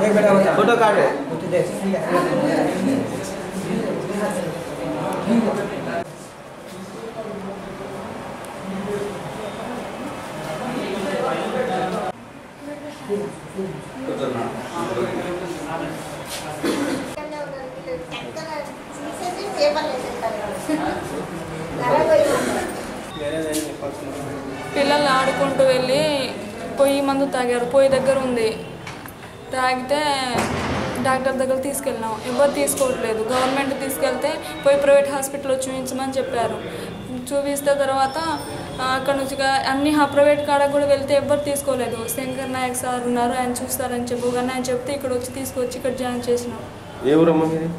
Photo काढ పిల్లలు ఆడుకుంటూ వెళ్ళి పొయ్యి మందు తాగారు. పొయ్యి దగ్గర ఉంది. తాగితే డాక్టర్ దగ్గర తీసుకెళ్ళినాం. ఎవరు తీసుకోవట్లేదు. గవర్నమెంట్ తీసుకెళ్తే పోయి ప్రైవేట్ హాస్పిటల్లో చూపించమని చెప్పారు. చూపిస్తే తర్వాత అక్కడ నుంచి అన్ని ప్రైవేట్ కాడకు కూడా వెళ్తే ఎవరు తీసుకోలేదు. శంకర్ నాయక్ సార్ ఉన్నారు, ఆయన చూస్తారని చెప్పు కానీ ఆయన చెప్తే ఇక్కడ వచ్చి తీసుకొచ్చి ఇక్కడ జాయిన్ చేసినాం.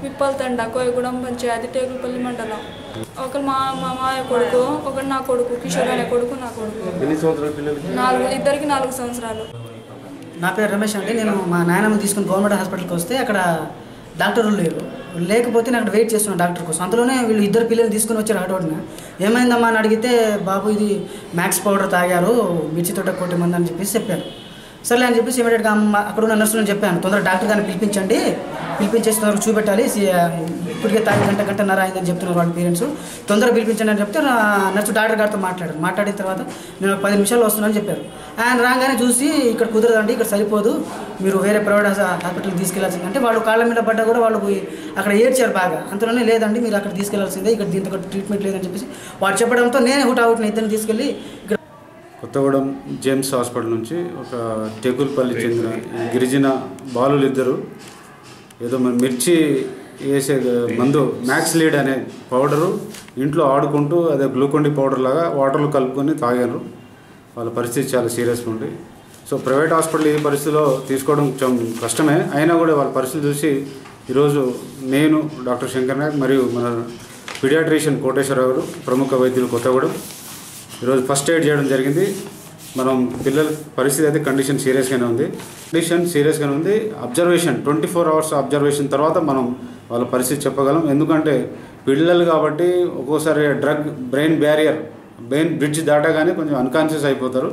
విప్పల్తండ కోయగూడెం పంచాయతీ టేకులపల్లి మండలం. ఒకరు మా మాయ కొడుకు, ఒకరు నా కొడుకు కిషోర్ అనే కొడుకు, నా కొడుకు. ఇద్దరికి 4 సంవత్సరాలు. నా పేరు రమేష్ అండి. నేను మా నాయనమ్మ తీసుకుని గవర్నమెంట్ హాస్పిటల్కి వస్తే అక్కడ డాక్టర్లు లేరు. లేకపోతే నేను అక్కడ వెయిట్ చేస్తున్నాను డాక్టర్ కోసం. అంతలోనే వీళ్ళు 2 పిల్లలు తీసుకుని వచ్చారు హఠాత్తుగా. ఏమైందమ్మా అని అడిగితే బాబు ఇది మ్యాక్స్ పౌడర్ తాగారు, మిర్చి తోట కొట్టి మంది అని చెప్పేసి చెప్పారు. సర్లే అని చెప్పేసి ఇమీడియట్గా అక్కడ ఉన్న నర్సులను చెప్పాను, తొందరగా డాక్టర్ గారిని పిలిపించేసి తొందరగా చూపెట్టాలి, ఇప్పటికే తాగి గంటన్నర అయిందని చెప్తున్నారు వాళ్ళ పేరెంట్స్, తొందరగా పిలిపించండి అని చెప్తే నర్సు డాక్టర్ గారితో మాట్లాడిన తర్వాత నేను 10 నిమిషాల్లో వస్తున్నానని చెప్పారు. ఆయన రాగానే చూసి ఇక్కడ కుదరదండి, ఇక్కడ సరిపోదు, మీరు వేరే ప్రైవేట్ హాస్పిటల్కి తీసుకెళ్లాల్సిందంటే వాళ్ళు కాళ్ళ మీద పడ్డా కూడా వాళ్ళు అక్కడ ఏడ్చారు బాగా. అంతలోనే లేదండి మీరు అక్కడ తీసుకెళ్లాల్సిందే, ఇక్కడ దీంతో ట్రీట్మెంట్ లేదని చెప్పేసి వాళ్ళు చెప్పడంతో నేనే హుటాహుటిని ఇద్దరిని తీసుకెళ్ళి ఇక్కడ కొత్తగూడెం జేమ్స్ హాస్పిటల్ నుంచి ఒక టేకులపల్లి చెందిన గిరిజన బాలులు ఇద్దరు ఏదో మిర్చి వేసే మందు మ్యాక్స్ లీడ్ అనే పౌడరు ఇంట్లో ఆడుకుంటూ అదే గ్లూకోండి పౌడర్ లాగా వాటర్లో కలుపుకొని తాగారు. వాళ్ళ పరిస్థితి చాలా సీరియస్గా ఉంది. సో ప్రైవేట్ హాస్పిటల్ ఈ పరిస్థితిలో తీసుకోవడం కొంచెం కష్టమే. అయినా కూడా వాళ్ళ పరిస్థితి చూసి ఈరోజు నేను డాక్టర్ శంకర్ నాయక్ మరియు మన పీడియాట్రిషియన్ కోటేశ్వరరావు గారు ప్రముఖ వైద్యులు కొత్తగూడెం ఈరోజు ఫస్ట్ ఎయిడ్ చేయడం జరిగింది. మనం పిల్లల పరిస్థితి అయితే కండిషన్ సీరియస్గానే ఉంది. అబ్జర్వేషన్ 24 hours అబ్జర్వేషన్ తర్వాత మనం వాళ్ళ పరిస్థితి చెప్పగలం. ఎందుకంటే పిల్లలు కాబట్టి ఒక్కోసారి బ్రెయిన్ బ్రిడ్జ్ దాటగానే కొంచెం అన్కాన్షియస్ అయిపోతారు.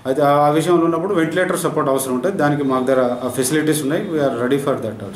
అయితే ఆ విషయంలో ఉన్నప్పుడు వెంటిలేటర్ సపోర్ట్ అవసరం ఉంటుంది. దానికి మాకు దగ్గర ఆ ఫెసిలిటీస్ ఉన్నాయి. We're ready for that also.